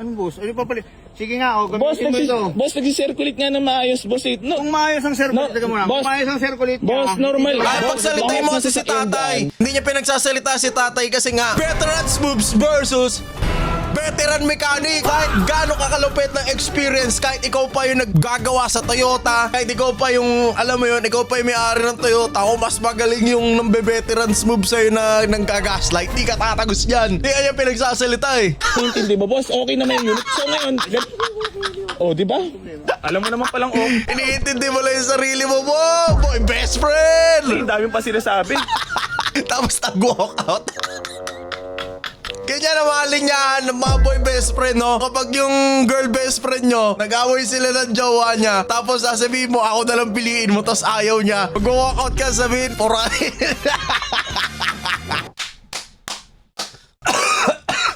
Anong boss? Ano pa pala? Sige nga, Boss, gamitin mo ito. boss, nag-circulate nga na maayos, boss. Eh. No, Kung maayos ang circulate, teka muna. boss, Kung maayos ang circulate boss, normal. Ay, Boss, pagsalitain mo lahat kasi ng si sasakyan tatay. dyan. Hindi niya pinagsasalita si tatay kasi nga veterans moves versus veteran mechanic. Kahit gaano kakalupit ng experience, kahit ikaw pa yung naggagawa sa Toyota, kahit ikaw pa yung, alam mo yun, ikaw pa yung may-ari ng Toyota, o mas magaling yung nambe-veterans move sa'yo na nanggagaslight, di ka tatagos yan. Di kanya pinagsasalita eh. Hindi ba, boss? Okay naman yung unit. So ngayon, oh, di ba? Alam mo naman palang Iniintindi mo lang yung sarili mo. Wow, boy, best friend! Ang dami pa sinasabi. Tapos nag-walk out. Ganyan ang mga linyahan ng mga boy best friend, no? Kapag yung girl best friend nyo, nag-away sila ng jowa niya, tapos sasabihin mo, ako na lang piliin mo, tapos ayaw niya. Mag-walk out ka, sabihin, purahin.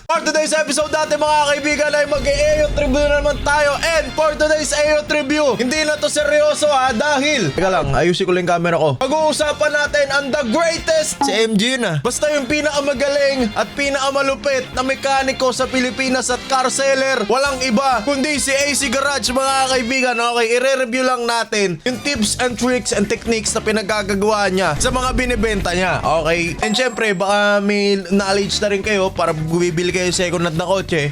For today's episode natin mga kaibigan ay mag-EO trivia na naman tayo. And for today's EO trivia, hindi na to seryoso ha, dahil teka lang, ayusin ko lang yung camera ko. Pag-uusapan natin ang the greatest, si MG na. Basta yung pinakamagaling at pinakamalupit na mekaniko sa Pilipinas at car seller, walang iba kundi si AC Garage mga kaibigan. Okay, i-review lang natin yung tips and tricks and techniques na pinagagagawa niya sa mga binibenta niya. Okay, and syempre baka may knowledge na rin kayo para bumibili kayo second hand na kotse.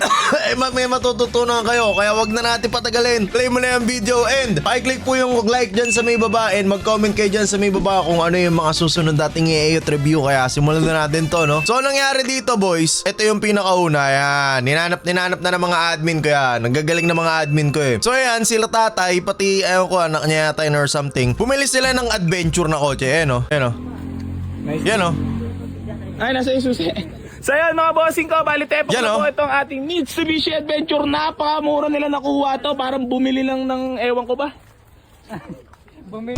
May matututunan kayo, kaya wag na natin patagalin. Play mo na yung video and pakiclick po yung like dyan sa may baba and mag-comment kayo dyan sa may baba kung ano yung mga susunod dating i-EOT review. Kaya simulan na natin to, no? So, anong nangyari dito, boys? Ito yung pinakauna. Yan. Ninanap na ng mga admin ko yan. Nagagaling na mga admin ko eh. So, ayan, sila tatay, pati, ayaw ko, anak niya yata or something. Pumili sila ng adventure na kotse. Ayan, o. Ayan, o. Yan, o. Ay, nasa yung susi. So yun mga bossing ko, bali tepo Yan, na oh. po itong ating Mitsubishi Adventure. Napakamura nila nakuha to. Parang bumili lang ng ewan ko ba.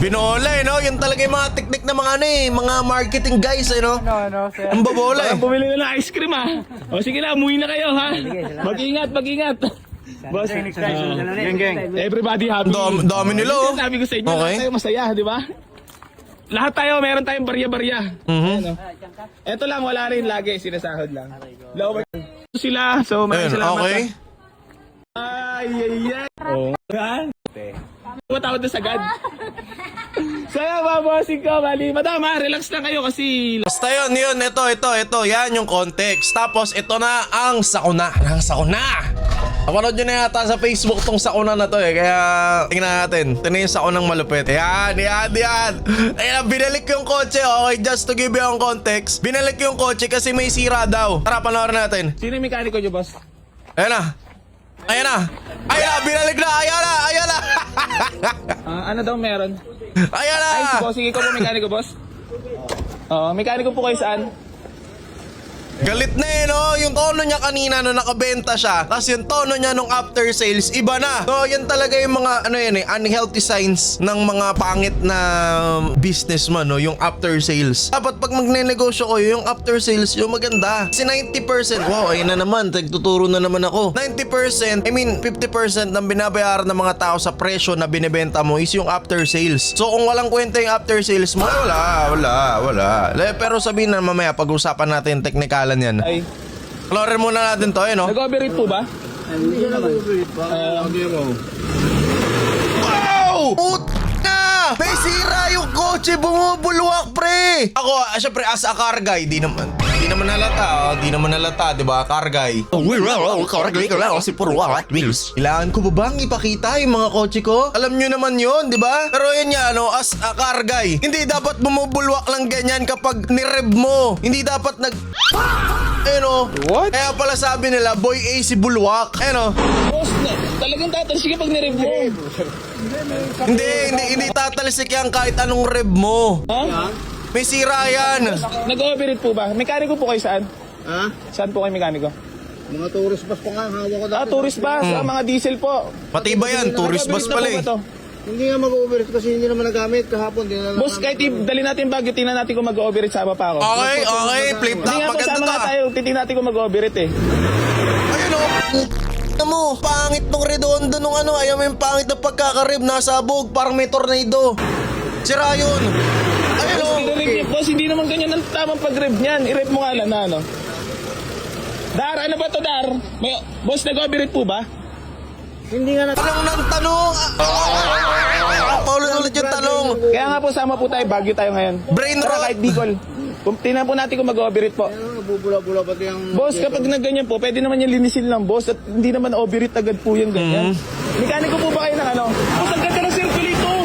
Binola eh, no? Yun talaga yung mga teknik na mga ano eh, mga marketing guys eh, no? sir. Ang babola eh. Parang bumili na ng ice cream ha. O sige na, umuwi na kayo ha. Mag-ingat, mag-ingat. Boss, Geng. everybody happy. Dami nila, oh. Sabi ko sa inyo, Okay. lahat tayo masaya, di ba? Lahat tayo, meron tayong barya-barya. Ano? Ito lang, wala rin lagi, sinasahod lang. Lower sila, so maraming Ayun, salamat. okay. Ay, ay, ay. Oh. Ha? Matawad na sagad. So yun, mga bossing ko, bali. Madam ha, relax lang kayo kasi... Basta yun, ito, yan yung context. Tapos ito na ang sakuna. Ang sakuna! Napanood nyo na yata sa Facebook tong sakuna na to eh. Kaya tingnan natin. Tingnan yung sakunang malupit. Yan. Ayan, binalik yung kotse. Okay, just to give you ang context. Binalik yung kotse kasi may sira daw. Tara, panoorin natin. Sino yung mekaniko nyo, boss? Ayan na, binalik na. Ayan na. Ano daw meron? Ayan na. Ay, boss, sige ko po mekaniko, boss. Oo, mekaniko po kayo saan? Galit na eh, no? Yung tono niya kanina nung nakabenta siya, tapos yung tono niya nung after sales, iba na. So, yan talaga yung mga, ano yan eh, unhealthy signs ng mga pangit na businessman, no? Yung after sales. Dapat pag magne-negosyo ko, yung after sales, yung maganda. Kasi 90%, wow, ayun na naman, tuturo na naman ako. 90%, 50% ng binabayaran ng mga tao sa presyo na binibenta mo is yung after sales. So, kung walang kwenta yung after sales mo, wala. Pero sabihin na mamaya, pag-usapan natin technical yan. Ay, Clorer muna natin to, eh, no? nag-overrate po ba? Hindi siya nag-overrate. Wow! Puta! May sira yung kotse, bumubulwak, pre! Ako, syempre, as a car guy, di naman halata, di ba? Car guy. Kailangan ko ba bang ipakita yung mga kotse ko? Alam nyo naman yun, di ba? Pero yun nga, no, as a car guy, hindi dapat bumubulwak lang ganyan kapag nirev mo. Hindi dapat o. What? Kaya pala sabi nila, boy AC bulwak. O. Boss, talagang tatalsik pag nirev mo. Hindi tatalsik yan kahit anong rev mo. Ha? May sira yan. Nag-overrate po ba? Mekaniko po kayo saan? Ha? Saan po kayo mekaniko? Mga tourist bus pa nga, hawak ko dati. Tourist bus, mga diesel po. Pati ba yan? Tourist bus pala eh. Na po ba to? Hindi nga mag-overrate kasi hindi naman nagamit kahapon. Di na Boss, kahit dali natin bagyo, tingnan natin kung mag-overate, sama pa ako. Okay, flip Hindi top. nga po, Maganda sama to nga tayo, titingnan natin kung mag-overate eh. Ayun o. Mo, pangit nung redondo nung ano. Ayaw mo yung pangit na pagkakarib. Nasabog, parang may tornado. Sira yun. Ayun o. Boss, hindi naman ganyan ang tamang pag-rev niyan. I-rev mo nga lang na ano. Dar, ano ba to, Dar? Boss, nag-overheat po ba? Hindi nga Tanong ng tanong! Paulit-ulit yung tanong! Kaya nga po, sama po tayo, Baguio tayo ngayon. Brain Tara, rot! kahit Bicol. Tingnan po natin kung mag-overheat po. bubula-bula pati ang... Boss, kapag nagganyan po, pwede naman yung linisin lang, boss. At hindi naman overheat agad po yung ganyan. Mekaniko po ba kayo ng ano? Boss, ang ganda ng circulator!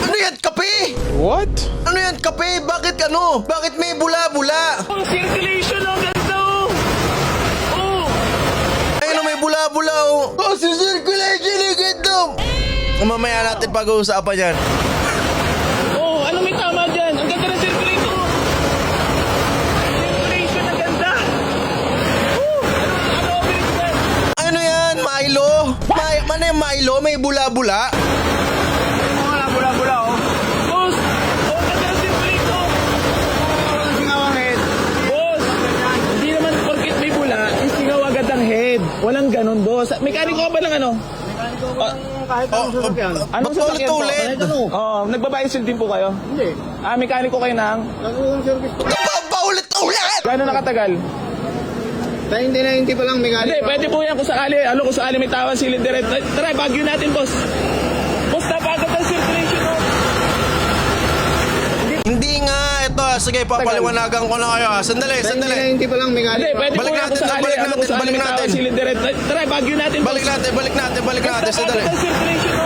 Ano yan, kape? What? Ano yan, kape? Bakit ano? Bakit may bula-bula? Ang circulation, ang ganda oh! Oh! Ayun, may bula-bula oh. Oh, si circulation yung ganda. Mamaya natin pag-uusapan yan. Oh, ano may tama dyan? Ang ganda ng circulator! Circulation, ang ganda! Oh! Ano overheat dyan? Ano yan, Milo? Ano yung Milo? May bula-bula? Wala, bula-bula oh. Boss! Oh, ang ganda ng circulator! Singawang head. Boss! Hindi naman porkit may bula, isingaw agad ang head. Walang ganun, boss. Mekaniko ka ba ng ano? Mekaniko ko kahit anong sasakyan. Anong sasakyan po? Paulit-ulit. Kahit ano. Oh, nagbabicycle din po kayo? Hindi. Mekaniko kayo ng? Nagawang service po. Paulit-ulit! Gano'n nakatagal? Sa hindi pa lang mekaniko. Hindi, pwede po yan kung sakali. Kung sakali may tawang cylinder. Tara, Baguio natin, boss. Boss, napagod ang circulation, no? Hindi nga, ito. Sige, papaliwanagan ko na kayo. Sandali, Sa sandali. hindi pa lang Hindi, mekaniko. pwede po Balik yan natin, kung sakali. balik Kung natin, sakali balik may natin. tawang cylinder. Tara, Baguio natin, boss. Balik natin, sandali. Napagod ang circulation, no?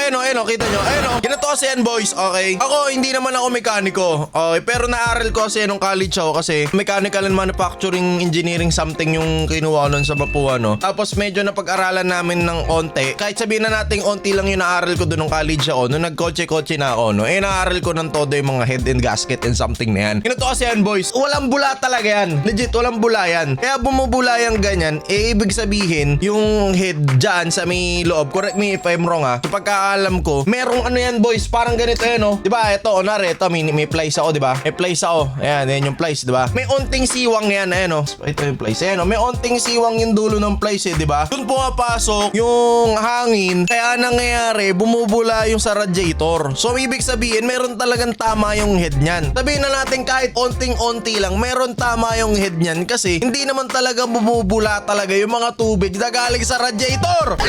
Ayun, kita nyo. Ganito kasi yan, boys, okay? Ako, hindi naman ako mekaniko, okay? Pero naaral ko kasi nung college ako kasi mechanical and manufacturing engineering something yung kinuha ko nun sa Mapua, no? Tapos medyo napag-aralan namin ng onte. Kahit sabihin na natin onti lang yung naaral ko doon nung college ako, nung nagkotse-kotse na ako, no? Naaral ko ng todo yung mga head and gasket and something na yan. Ganito kasi yan, boys. Walang bula talaga yan. Legit, walang bula yan. Kaya bumubula yung ganyan, ibig sabihin, yung head dyan sa may loob, correct me if I'm wrong, ha? So pagkaalam ko, merong ano yan, boys, parang ganito yan, no? Diba, ito, onare, ito, may plies ako, diba? May plies ako. Ayan, yan yung plies, diba? May onting siwang yan, ayan, no? Ito yung plies, ayan, no? May onting siwang yung dulo ng plies, eh, diba? Doon pumapasok yung hangin, kaya nangyayari, bumubula yung sa radiator. So, ibig sabihin, meron talagang tama yung head niyan. Sabihin na natin kahit onting-onti lang, meron tama yung head niyan kasi hindi naman talaga bumubula talaga yung mga tubig na galing sa radiator.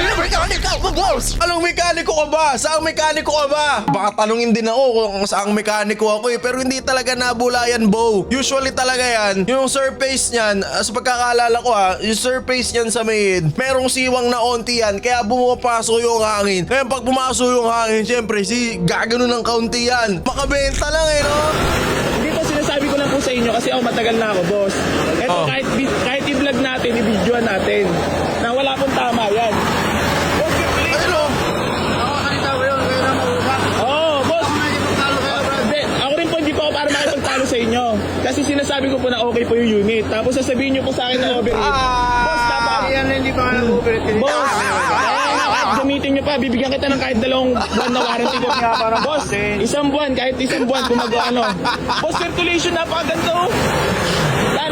Anong mekaniko ka ba? Saang mekaniko ka ba? Baka tanungin din ako kung saang mekaniko ako eh. Pero hindi talaga nabula yan, Bo. Usually talaga yan, yung surface niyan, sa pagkakaalala ko yung surface niyan sa may head, merong siwang na onti yan, kaya bumapasok yung hangin. Kaya pag pumasok yung hangin, syempre, gagano ng kaunti yan. Makabenta lang eh, no? Hindi po, sinasabi ko lang po sa inyo kasi ako matagal na ako, boss. Ito, Oh. kahit i-vlog natin, i-videoan natin, na wala pong tama yan. Boss, Ayun o. Nakakita ko yun. Kaya na mausap. oh, boss. Talo kayo, Brad. Hindi, ako rin po hindi po ako para makipagtalo sa inyo. Kasi sinasabi ko po na okay po yung unit. Tapos sasabihin nyo po sa akin na overheat. Boss, dapat. Yan na hindi pa nga nag-operate. Boss, gamitin nyo pa. Bibigyan kita ng kahit 2 buwan na warranty ko. Boss, isang buwan, kahit isang buwan kung mag-ano. Boss, circulation, napakaganda oh.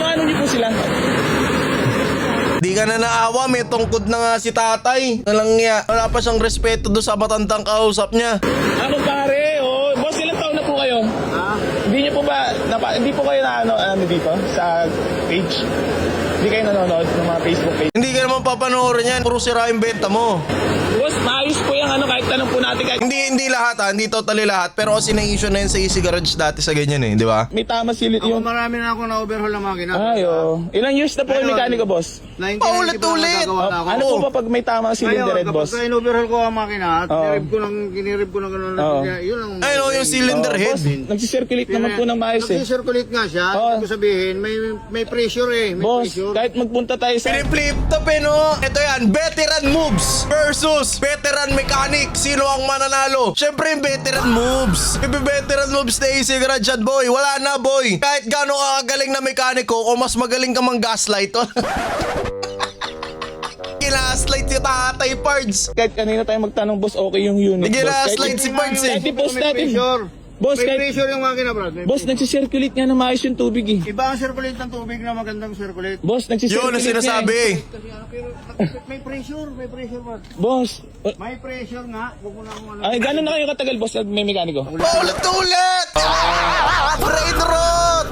Ano nyo po sila? Di ka na naawa, may tungkod na nga si tatay. Nalang niya, wala pa siyang respeto do sa matandang kausap niya. Ako pare, oh. Boss, ilang taon na po kayo? Ha? Hindi niyo po ba, hindi po kayo na ano dito sa page? Hindi kayo nanonood ng mga Facebook page? Hindi ka naman papanoorin yan, puro sira yung benta mo. Boss, maayos po yung kahit tanong po natin kahit Hindi lahat hindi totally lahat. Pero kasi na-issue na yun sa Easy Garage dati sa ganyan eh, di ba? may tama sila Ako yung... marami na ako na-overhaul ng makina. Ay, oh. Ilang years na po yung mekaniko, boss? Paulit-ulit. Ano po ba pag may tama cylinder head, boss? Kapag in-overhaul ko ang makina at Oo. kinirib ko ng gano'n. Oo. Yun ang... Ayun o, yung cylinder Oh, head. boss, nagsisirculate naman po ng maayos eh. Nag-circulate nga siya. Oo. Ibig sabihin, may pressure eh. May Boss, pressure. kahit magpunta tayo sa... Piniflip top eh, no? Ito yan, veteran moves versus veteran mechanic. Sino ang mananalo? Siyempre yung veteran moves. Yung veteran moves na Easy Garage at boy, wala na boy. Kahit gano'ng kakagaling na mekaniko, kung mas magaling ka mang gaslight, Kinaslight si tatay Pards. Kahit kanina tayo magtanong, boss, okay yung unit, boss. Kinaslight Kahit- si Pards eh. Kahit i-post May natin. pressure. Boss, May kahit... pressure yung makina, Brad. May Boss, pressure. nagsisirculate nga na maayos yung tubig eh. Iba ang circulate ng tubig na magandang circulate. Boss, Yun nagsisirculate ang sinasabi. Pero may pressure, Brad. Boss, May pressure nga. Huwag mo na akong ano. ay, gano'n na kayo katagal, boss, may mekaniko? Paulit-ulit! Brain rot!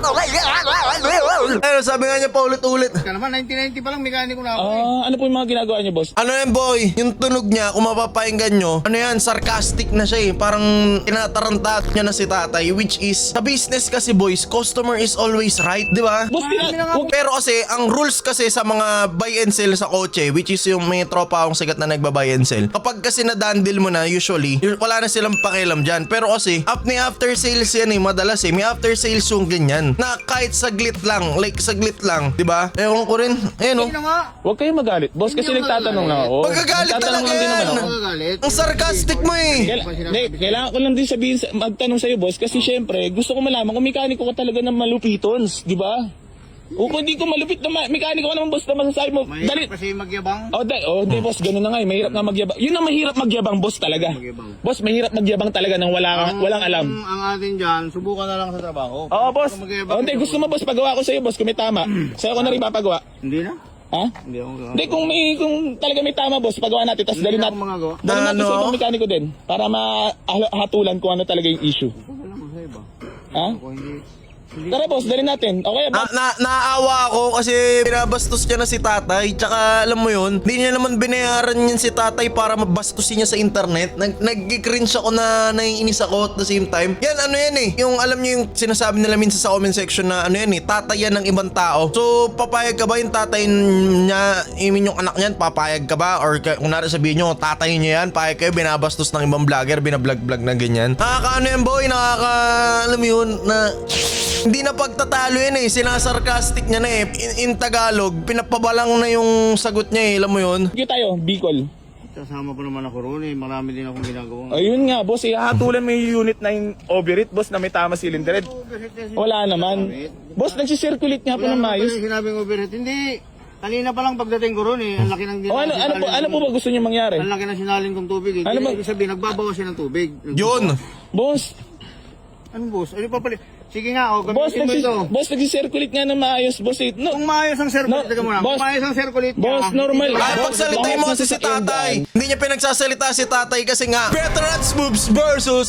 Ayun, sabi nga niya pa ulit-ulit. Ka naman, 1990 pa lang, mekaniko na ako eh. Ano po yung mga ginagawa niyo, boss? Ano yan, boy? Yung tunog niya, kung mapapakinggan nyo, ano yan, sarcastic na siya eh. Parang tinataranta niya na si tatay, which is, sa business kasi, boys, customer is always right, di ba? Boss, Pero kasi, ang rules kasi sa mga buy and sell sa kotse, which is yung may tropa akong sigat na nagba-buy and sell, kapag kasi na-dandle mo na, usually, wala na silang pakialam dyan. Pero kasi, may after sales yan eh, madalas eh. May after sales yung ganyan, na kahit saglit lang, like saglit lang, di ba? Ewan ko rin, ayun oh. Hindi na nga. huwag kayong magalit. Boss, kasi Hindi ako nagtatanong lang ako. Magagalit Nagtatanong talaga lang din naman yan. ako. Ako nagagalit. Ang sarcastic mo eh. Kailangan ko lang din sabihin, magtanong sa'yo, boss, kasi syempre, gusto ko malaman kung mekaniko ka talaga ng malupitons, di ba? O kung hindi ko malupit na mekaniko ka naman, boss, na masasabi mo, dali. Mahirap kasi magyabang. Hindi, boss, ganun na nga eh. Mahirap nga magyabang. Yun ang mahirap magyabang, boss, talaga. Magyabang. Boss, mahirap magyabang talaga nang walang alam. Ang atin dyan, subukan na lang sa trabaho. Oo, boss. Huwag magyabang. Hindi, gusto mo, boss, pagawa ko sa'yo, boss, kung may tama. Sa'yo ko na rin papagawa. Hindi na. Ha? Hindi ako gagawa. Hindi, kung talaga may tama, boss, pagawa natin, tapos Hindi dalhin na ako natin. magagawa. Dalhin natin Ano? sa ibang mekaniko din, para mahatulan kung ano talaga yung issue. Wala mo sa iba. Ha? Ako hindi. Tara, boss, dalhin natin. Okay, boss. Naawa ako kasi binabastos niya na si tatay. Tsaka alam mo yun, hindi niya naman binayaran yun si tatay para mabastusin niya sa internet. Nag-cringe ako na naiinis ako at the same time. Yan, ano yan eh. Yung alam niyo yung sinasabi nila minsan sa comment section na ano yan eh, tatay yan ng ibang tao. So, papayag ka ba yung tatay niya, yung anak niyan, papayag ka ba? Or kung nari sabihin nyo, tatay niya yan, payag kayo, binabastos ng ibang vlogger, binablog-vlog na ganyan. Nakakaano yan, boy, alam mo yun, na hindi na pagtatalo yan eh. Sinasarcastic niya na eh. In Tagalog, pinapabalang na yung sagot niya eh. Alam mo yun? Sige tayo, Bicol. Kasama pa naman ako roon eh. Marami din akong ginagawa. Ayun nga, boss, hatulan mo yung unit na yung overheat, boss, na may tama cylinder head. Wala naman. Boss, nagsisirculate nga po ng Wala naman maayos. pala yung sinabing overhead. Hindi. Kanina pa lang pagdating ko roon eh. Ang laki ng Ano po ba gusto niyo mangyari? Ang laki ng sinalin kong tubig eh. Ano ba? Ibig sabihin, nagbabawas siya ng tubig. Yun! Boss, Anong boss? Ano pa pala? Sige nga, boss, gamitin mo ito. nagsisirculate nga ng maayos, boss. No, Kung maayos ang circulate, teka muna. boss, Kung maayos ang circulate boss, normal. Ay, Boss, pagsalitain mo bakit kasi si nasasakyan tatay. dyan? Hindi niya pinagsasalita si tatay kasi nga veterans moves versus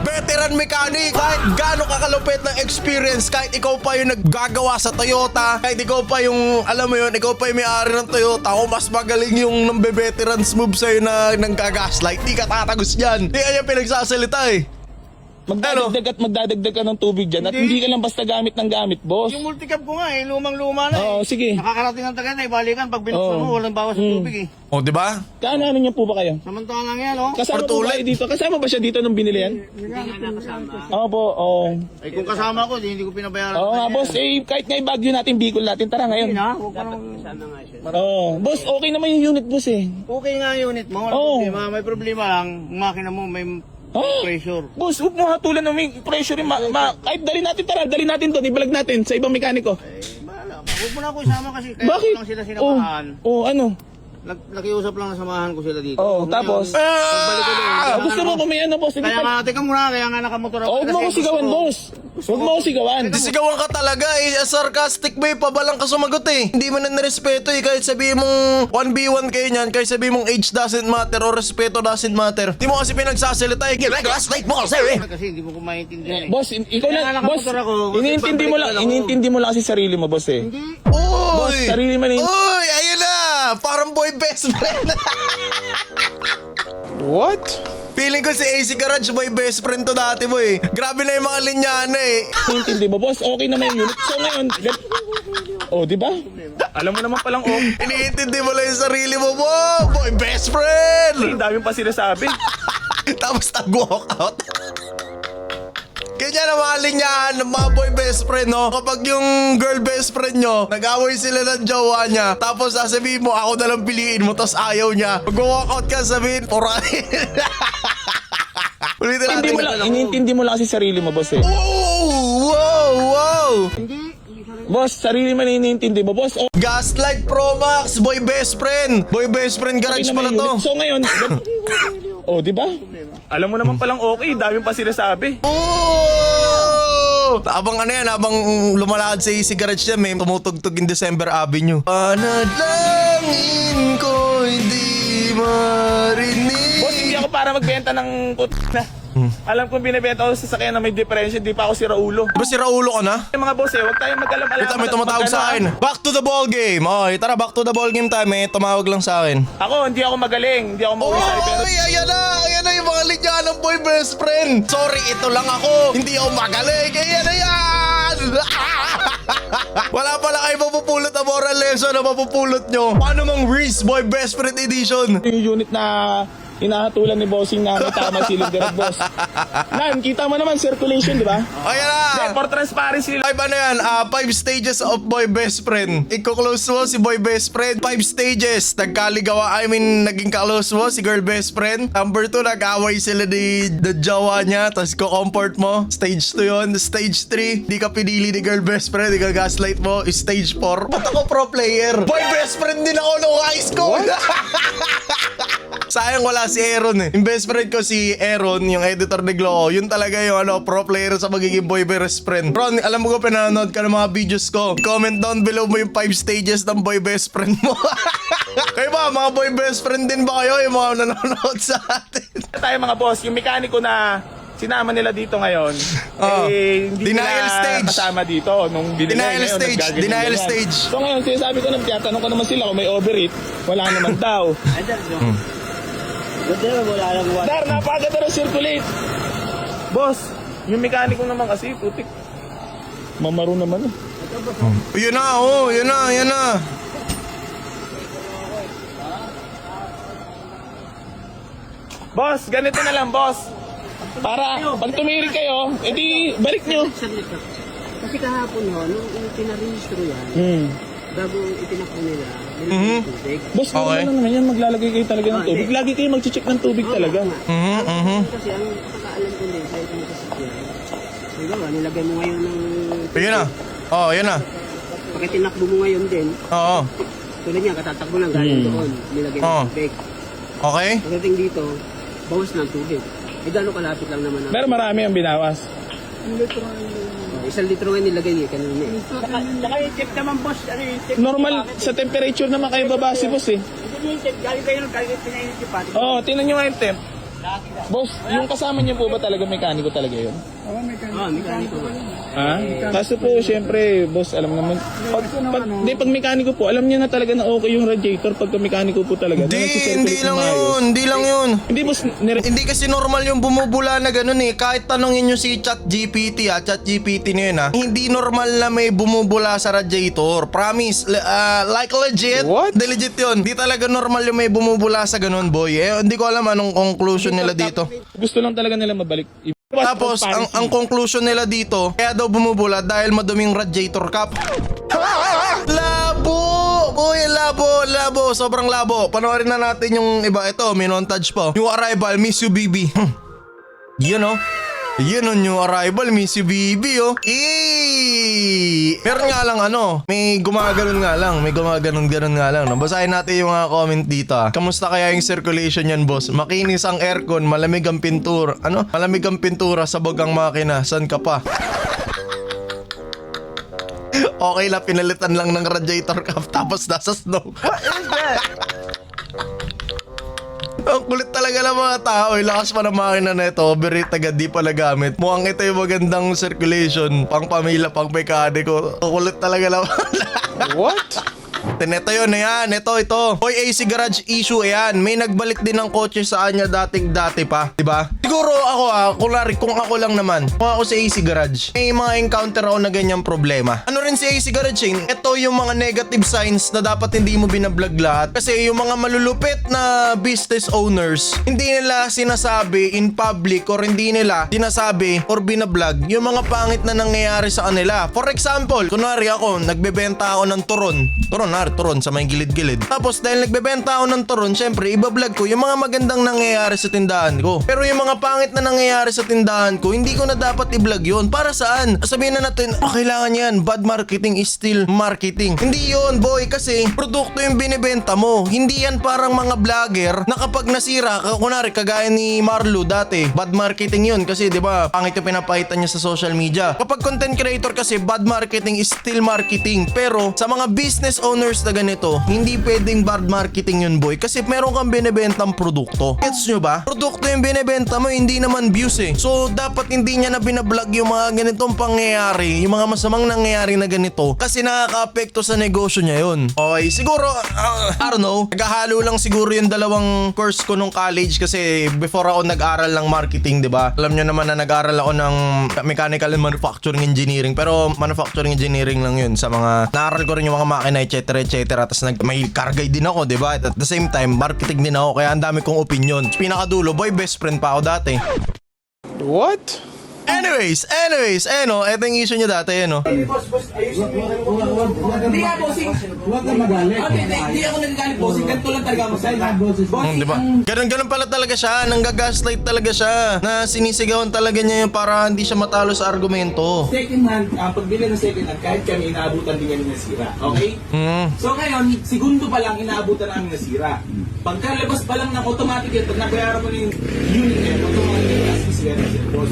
veteran mechanic. Kahit gaano kakalupit ng experience, kahit ikaw pa yung naggagawa sa Toyota, kahit ikaw pa yung, alam mo yun, ikaw pa yung may-ari ng Toyota, o mas magaling yung nambe-veterans move sa'yo na nanggagaslight, di ka tatagos dyan. Di kanya pinagsasalita eh. Magdadagdag at magdadagdag ka ng tubig dyan at hindi ka lang basta gamit ng gamit, boss. Yung multicab ko nga eh, lumang-luma na eh. Oo, sige. Nakakarating ng Tagaytay, balikan. Pag binuksan mo, walang bawas ng tubig eh. O, di ba? Kaano niya po ba kayo? Samantalang yan, oh. Kasama po ba kayo dito? Kasama ba siya dito nung binili yan? Oo po, oo. Ay, kung kasama ko, hindi ko pinabayaran. Oo nga, boss. Eh, kahit nga i-Baguio natin, Bicol natin. Tara ngayon. Hindi na, huwag ka nang... Oo. Boss, okay naman yung unit, boss eh. Okay nga yung unit mo, walang Oo. problema. May problema lang, yung makina mo may Ah! pressure. Boss, huwag mo hatulan ng may pressure yung kahit dali natin, tara, dali natin doon, ibalag natin sa ibang mekaniko. Eh, bahala. Huwag mo na ako isama kasi kaya Bakit? lang sila sinamahan. Ano? Nakiusap lang na samahan ko sila dito. Oo, Ngayon, tapos? pagbalik ko doon, Gusto mo pa may ano, boss? Sige Kaya pa. nga, teka muna, kaya nga nakamotor ako. Huwag mo Kasi ko sigawan, gusto- boss. Huwag mo ko sigawan. Sisigawan ka talaga eh. Sarcastic ba eh. Pabalang ka sumagot eh. Hindi mo na nirespeto eh. Kahit sabihin mong 1v1 kayo niyan, kahit sabihin mong age doesn't matter or respeto doesn't matter. Hindi mo kasi pinagsasalita eh. Gaslight mo kasi eh. Kasi hindi mo ko maintindihan eh. Boss, ikaw Kaya lang, nga boss. nakamotor ako. Iniintindi mo lang kasi sarili mo, boss eh. Hindi. Boss, Uy! sarili mo na Uy! Ayun na! Parang boy best friend. What? Feeling ko si AC Garage boy best friend to dati mo eh. Grabe na yung mga linyana eh. Iniintindi mo, boss. Okay naman yung unit. So ngayon, oh, di ba? Alam mo naman palang Iniintindi mo lang yung sarili mo. Wow! Boy best friend! Ang dami pa sinasabi. Tapos nag-walk out. Kanya na mga linyahan ng mga boy best friend, no? Kapag yung girl best friend nyo, nag-away sila ng jowa niya, tapos sasabihin mo, ako na lang piliin mo, tapos ayaw niya. Mag-walk out ka, sabihin, purahin. Ulitin natin. Iniintindi mo lang kasi sarili mo, boss eh. Oh! Wow! Wow! Boss, sarili mo na iniintindi mo, boss. Okay Gaslight Pro Max, boy best friend. Boy best friend garage pala naman yung to. unit. So ngayon, oh, di ba? Alam mo naman palang okay. Dami pa sinasabi. Oh! Habang ano yan, habang lumalakad sa AC Garage yan, may tumutugtog in December Avenue. Panalangin ko hindi marinig. Boss, hindi ako para magbenta ng na. Alam kong binibenta ko sa sasakyan na may differential, di pa ako si Raulo. Ba si Raulo ka na? Yung mga boss huwag tayong mag-alam-alam. Ito, may tumatawag sa akin. Back to the ball game. Okay, tara, back to the ball game time. May tumawag lang sa akin. Ako, hindi ako magaling. Hindi ako mauwisay, pero... Oy, ayan na yung mga linya ng boy best friend. Sorry, ito lang ako. Hindi ako magaling. Ayan na yan. Wala pala kayo mapupulot na moral lesson na mapupulot nyo. Paano mang Reese Boy Best Friend Edition? Yung unit na hinahatulan ni bossing na tama si Lider Boss. Nan, kita mo naman circulation, di ba? Ayan na. Yeah, for transparency. 5 ano yan? 5 stages of boy best friend. Iko-close mo si boy best friend. 5 stages. Nagkaligawa, naging ka-close mo si girl best friend. Number 2, nag-away sila ni the jowa niya. Tapos ko-comfort mo. Stage 2 yun. Stage 3, di ka pinili ni girl best friend. Di ka gaslight mo. Stage 4, ba't ako pro player? Boy best friend din ako nung high school. Sayang wala si Aaron eh. Yung best friend ko si Aaron, yung editor ni Glow. Yun talaga yung pro player sa magiging boy best friend. Ron, alam mo ko pinanood ka ng mga videos ko. Comment down below mo yung 5 stages ng boy best friend mo. Kayo ba, mga boy best friend din ba kayo? Yung mga nanonood sa atin. Tayo mga boss, yung mekaniko na sinama nila dito ngayon, hindi Denial nila stage. kasama dito nung binili. Denial ngayon, stage. naggaganyan Denial ganyan. stage. So ngayon, sinasabi ko na, tinatanong ko naman sila kung may overeat. Wala naman daw. Dar, napaganda na circulate. Boss, yung mekaniko naman kasi, putik. Mamaro naman eh. Yun na, yun na. Boss, ganito na lang, boss. Para pag tumirik kayo, edi balik nyo. Kasi kahapon ho, nung pinarehistro yan, bago itinakbo nila, nilagay ng tubig. Boss, Okay. ano naman yan, maglalagay kayo talaga ng tubig. Lagi kayo mag-check ng tubig talaga. Kasi ang pagkakaalam ko din, sa itong kasakyan, diba, nilagay mo ngayon ng Yun na. Yun na. pag itinakbo mo ngayon din, Oo. tulad niya, katatakbo lang galing doon, nilagay ng tubig. Okay. Pagdating dito, bawas ng tubig. Gano'ng kalapit lang naman ang... Pero marami ang binawas. 1 litro nga nilagay niya kanina. Saka yung tip naman, boss. Ano yung tip? Normal, sa temperature naman kayo babase, boss eh. Hindi yung tip. Galing kayo nung galing pinainit yung pati. Oo, tingnan nyo nga yung temp. Boss, yung kasama niyo po ba talaga mekaniko talaga yun? Mekaniko. Ha? Kaso po, syempre, boss, alam naman. Pag mekaniko po, alam niya na talaga na okay yung radiator pagka mekaniko po talaga. Hindi lang yun. Hindi, boss, Hindi kasi normal yung bumubula na ganun eh. Kahit tanongin nyo si ChatGPT ChatGPT na yun hindi normal na may bumubula sa radiator. Promise. Like legit. What? Hindi legit yun. Hindi talaga normal yung may bumubula sa ganun, boy. Hindi ko alam anong conclusion nila dito. gusto lang talaga nila mabalik. Tapos, ang conclusion nila dito, kaya daw bumubula dahil maduming radiator cap. Labo! Boy, labo. Sobrang labo. Panoorin na natin yung iba. Ito, may montage po. New arrival, miss you, BB. Yun oh. Yun oh, new arrival, miss you, BB oh. Meron nga lang may gumaganon nga lang. May gumaganon nga lang. Basahin natin yung mga comment dito Kamusta kaya yung circulation yan, boss? Makinis ang aircon, malamig ang pintura. Malamig ang pintura, sabog ang makina. San ka pa? Okay lang, pinalitan lang ng radiator cap tapos nasa snow. Ang kulit talaga ng mga tao. Lakas pa ng makina na ito. Overheat agad, di pala gamit. Mukhang ito yung magandang circulation. Pang pamilya, pang mekaniko. Kulit talaga naman. What? Ito yun, ayan. Ito. Boy, AC Garage issue, ayan. May nagbalik din ng kotse sa kanya dati pa. Diba? Siguro ako kung ako lang naman. Kung ako sa AC Garage, may mga encounter ako na ganyang problema. Ano rin si AC Garage, ito yung mga negative signs na dapat hindi mo binablog lahat. Kasi yung mga malulupit na business owners, hindi nila sinasabi in public or hindi nila sinasabi or binablog yung mga pangit na nangyayari sa kanila. For example, kunwari ako, nagbebenta ako ng turon sa may gilid-gilid. Tapos dahil nagbebenta ako ng turon, syempre ibablog ko yung mga magandang nangyayari sa tindahan ko. Pero yung mga pangit na nangyayari sa tindahan ko, hindi ko na dapat i-vlog yun. Para saan? Sabihin na natin, kailangan yan. Bad marketing is still marketing. Hindi yun, boy, kasi produkto yung binibenta mo. Hindi yan parang mga vlogger na kapag nasira, kunwari kagaya ni Marlo dati, bad marketing yun kasi 'di ba, pangit yung pinapakita niya sa social media. Kapag content creator kasi, bad marketing is still marketing. Pero sa mga business owners price na ganito, hindi pwedeng bad marketing yun, boy. Kasi meron kang binibentang produkto. Gets nyo ba? Produkto yung binibenta mo, hindi naman views eh. So, dapat hindi niya na binablog yung mga ganitong pangyayari, yung mga masamang nangyayari na ganito. Kasi nakaka-apekto sa negosyo niya yun. Okay, siguro, I don't know, naghahalo lang siguro yung dalawang course ko nung college kasi before ako nag-aral ng marketing, di ba? Alam nyo naman na nag-aral ako ng mechanical and manufacturing engineering, pero manufacturing engineering lang yun sa mga, naaral ko rin yung mga makina, etc. Tapos may kargay din ako, di ba? At the same time, marketing din ako, kaya ang dami kong opinion. Pinakadulo, boy, best friend pa ako dati. What? Anyways, no, eto yung issue niya dati, no? Hindi nga, bossing. Huwag ka magalit. Hindi ako nagagalit, bossing. Ganito lang talaga mo sa'yo. Bossing, Di ba? Ganun pala talaga siya, nanggagaslight talaga siya, na sinisigawan talaga niya yun para hindi siya matalo sa argumento. second hand, pagbili ng second hand, kahit kami inaabutan din kami ng sira. Okay? So ngayon, segundo pa lang inaabutan namin ng sira. Pagkalabas pa lang ng automatic yun, pag nabayaran mo na yung unit yun, automatic as sira na sila, boss.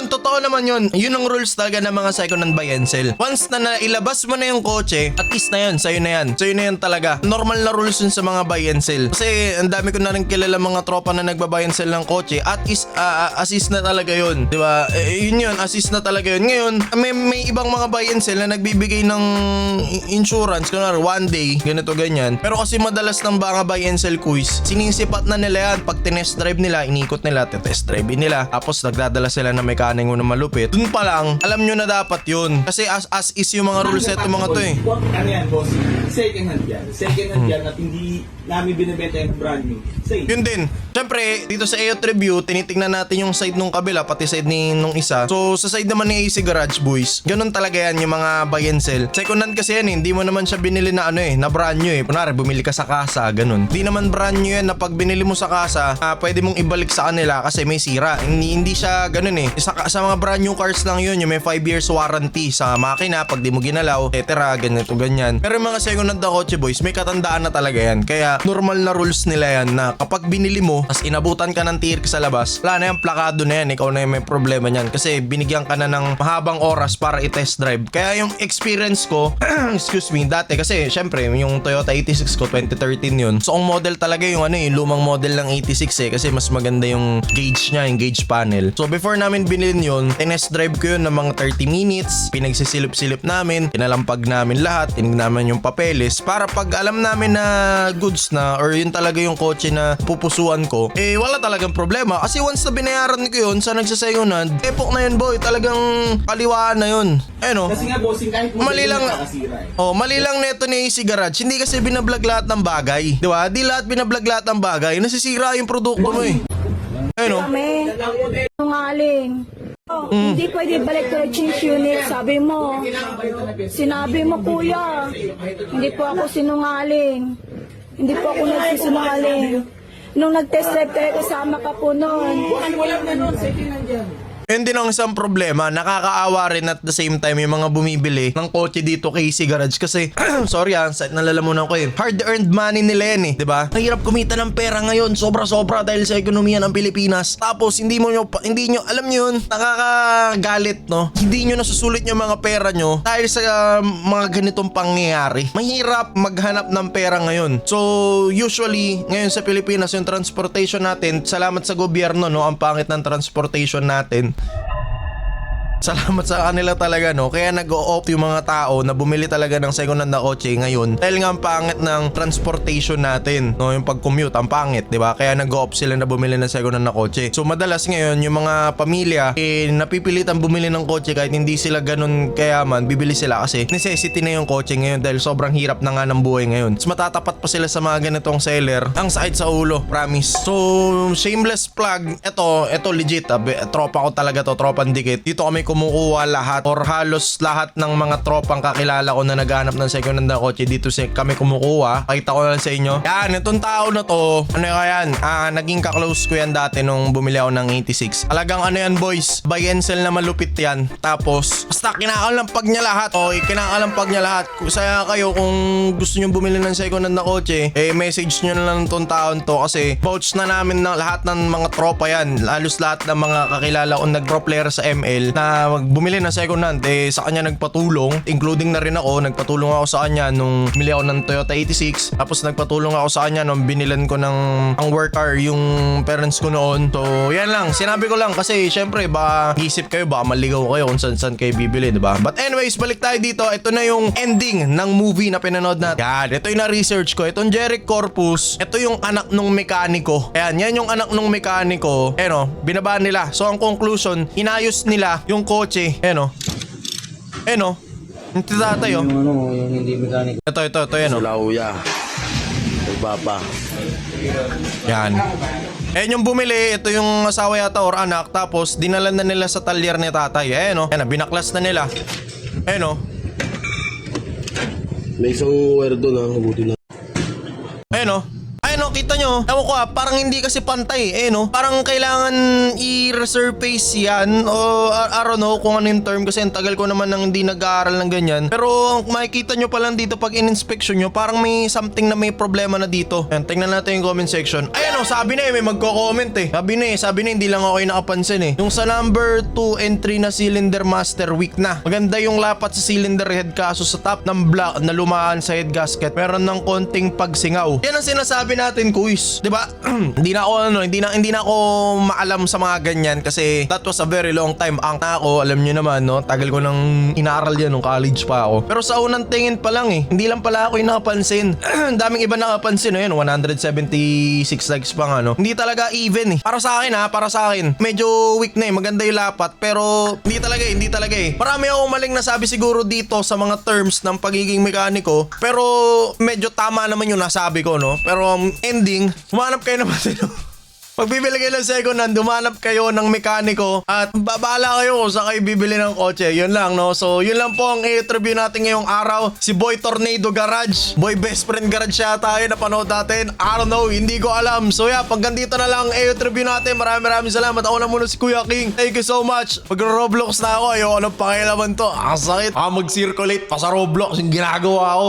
Totoo naman yun. Yun ang rules talaga ng mga second hand buy and sell. Once na nailabas mo na yung kotse, at least na yun, sa'yo na yan. Sa'yo na yan talaga. Normal na rules yun sa mga buy and sell. Kasi ang dami ko na rin kilala mga tropa na nagbabuy and sell ng kotse, at assist na talaga yun. Diba? Yun, assist na talaga yun. Ngayon, may ibang mga buy and sell na nagbibigay ng insurance, kunwari one day, ganito ganyan. Pero kasi madalas ng mga buy and sell quiz, sinisipat na nila yan. Pag tinest drive nila, inikot nila, test drive nila. Tapos nagdadala sila ng mechanic na malupit. Dun pa lang, alam nyo na dapat yun. Kasi as is yung mga rules set yung mga to eh. Ano yan, boss? Second hand yan. Second hand yan at hindi namin binibenta yung brand new. Same. Yun din. Siyempre, dito sa AOT Review, tinitingnan natin yung side nung kabila, pati side nung isa. So, sa side naman ni AC Garage Boys, ganun talaga yan yung mga buy and sell. Second hand kasi yan eh, hindi mo naman siya binili na na brand new eh. Kunwari, bumili ka sa kasa, ganun. Hindi naman brand new yan na pag binili mo sa kasa, pwede mong ibalik sa kanila kasi may sira. Hindi siya ganun eh. Sa mga brand new cars lang yun, yung may 5 years warranty sa makina, pag di mo ginalaw, etc. Ganito, ganyan. Pero yung mga second hand na kotse boys, may katandaan na talaga yan. Kaya, normal na rules nila yan na kapag binili mo, tas inabutan ka ng tier sa labas, wala na yung plakado na yan, ikaw na yung may problema niyan kasi binigyan ka na ng mahabang oras para i-test drive. Kaya yung experience ko, excuse me, dati kasi syempre yung Toyota 86 ko 2013 yun. So ang model talaga yung yung lumang model ng 86 eh kasi mas maganda yung gauge niya, yung gauge panel. So before namin binilin yun, tinest drive ko yun ng mga 30 minutes, pinagsisilip-silip namin, pinalampag namin lahat, tinignan namin yung papeles para pag alam namin na goods na or yun talaga yung kotse na pupusuan ko, wala talagang problema. Kasi once na binayaran ko yun sa nagsasayunan, epok na yun boy, talagang kaliwaan na yun. Kasi nga, bossing, kahit mo Mali lang, nakakasira eh. mali lang neto ni AC Garage. Hindi kasi binablog lahat ng bagay. Di ba? Di lahat binablog lahat ng bagay. Nasisira yung produkto mo eh. Kami, nungaling. Hindi pwede balik to change unit, sabi mo. Sinabi mo, kuya. Hindi po ako sinungaling. Hindi po ako nagsisinungaling. Nung nag-test drive kayo, kasama ka po noon. Wala na nun, second hand yan. Yun din ang isang problema, nakakaawa rin at the same time yung mga bumibili ng kotse dito kay AC Garage kasi sorry site nalalamunan ko eh. Hard earned money nila yan eh, 'di ba? Mahirap kumita ng pera ngayon, sobra-sobra dahil sa ekonomiya ng Pilipinas. Tapos hindi nyo alam niyo yun, nakakagalit no. Hindi nyo nasusulit yung mga pera nyo dahil sa mga ganitong pangyayari. Mahirap maghanap ng pera ngayon. So usually ngayon sa Pilipinas yung transportation natin, salamat sa gobyerno no, ang pangit ng transportation natin. Salamat sa kanila talaga no. Kaya nag-o-opt yung mga tao na bumili talaga ng second hand na kotse ngayon. Dahil nga ang pangit ng transportation natin, no, yung pag-commute ang pangit, 'di ba? Kaya nag-o-opt sila na bumili ng second hand na kotse. So madalas ngayon yung mga pamilya napipilitan bumili ng kotse kahit hindi sila ganun kayaman, bibili sila kasi necessity na yung kotse ngayon dahil sobrang hirap na nga ng buhay ngayon. Mas matatapat pa sila sa mga ganitong seller. Ang sakit sa ulo, promise. So shameless plug, ito legit, tropa ko talaga to, tropang dikit. Dito kami kumukuha lahat or halos lahat ng mga tropang kakilala ko na naghanap ng second hand na kotse dito kami kumukuha. Pakita ko lang sa inyo. Yan, itong tao na to, yan? Naging ka-close ko yan dati nung bumili ako ng 86. Talagang yan boys, buy and sell na malupit yan. Tapos, basta kinakalampag niya lahat. Kinakalampag niya lahat. Saya kayo kung gusto nyo bumili ng second hand na kotse, message nyo na lang itong taon to kasi vouch na namin ng lahat ng mga tropa yan. Halos lahat ng mga kakilala kong nag-pro player sa ML na bumili ng second hand, sa kanya nagpatulong, including na rin ako, nagpatulong ako sa kanya nung bumili ako ng Toyota 86, tapos nagpatulong ako sa kanya nung binilan ko ng ang work car yung parents ko noon. So yan lang, sinabi ko lang kasi syempre baka isip kayo, baka maligaw kayo kung saan kayo bibili, diba? But anyways, balik tayo dito. Ito na yung ending ng movie na pinanood natin. Yan, ito yung na-research ko. Itong Jeric Corpus, ito yung anak nung mekaniko. Ayan, yan yung anak nung mekaniko. Ayan o, binaba nila. So ang conclusion, inayos nila yung kotse. Ayan o. Ayan o. Yung tatay o. Yung hindi mechanic. Ito, yan o. Lauya. Pagbaba. Yan. Ayan yung bumili, ito yung asawa yata or anak, tapos dinalan na nila sa talyer ni tatay. Ayan o, ayan, binaklas na nila. Ayan o. May isang wire doon ha, mabuti na. Ayan o. Ayan o, kita nyo. Ewan ko parang hindi kasi pantay. Ayan o. Parang kailangan i-resurface yan. O I don't know kung ano yung term kasi ang tagal ko naman nang hindi nag-aaral ng ganyan. Pero makikita nyo pa lang dito pag in-inspection nyo, parang may something na may problema na dito. Ayan, tingnan natin yung comment section. Ayan o, sabi na may magko-comment Sabi na hindi lang ako yung nakapansin Yung sa number 2 and 3 na cylinder master, weak na. Maganda yung lapat sa cylinder head, kaso sa top ng block na lumaan sa head gasket, meron ng konting pagsingaw. Yan ang sinasabi natin, kuis. Diba? Hindi na ako maalam sa mga ganyan kasi that was a very long time. Ang ako, alam nyo naman, no? Tagal ko nang inaaral yan nung college pa ako. Pero sa unang tingin pa lang hindi lang pala ako yung nakapansin. Daming iba nakapansin, 176 likes pa nga, no? Hindi talaga even Para sa akin, medyo weak na maganda yung lapat, pero hindi talaga Marami akong maling nasabi siguro dito sa mga terms ng pagiging mekaniko, pero medyo tama naman yung nasabi ko, no? Pero ending, humanap kayo naman pag bibili kayo ng second hand, humanap kayo ng mekaniko at babala kayo kung saan kayo bibili ng kotse. Yun lang, no? So, yun lang po ang i-review natin ngayong araw. Si Boy Tornado Garage. Boy Best Friend Garage siya tayo napanood natin. I don't know, hindi ko alam. So, yeah, pag ganito na lang i-review natin. Maraming salamat. Ako na muna si Kuya King. Thank you so much. Mag-Roblox na ako. Ayoko ng pakialaman to. Ang sakit. Mag-circulate pa sa Roblox yung ginagawa ko.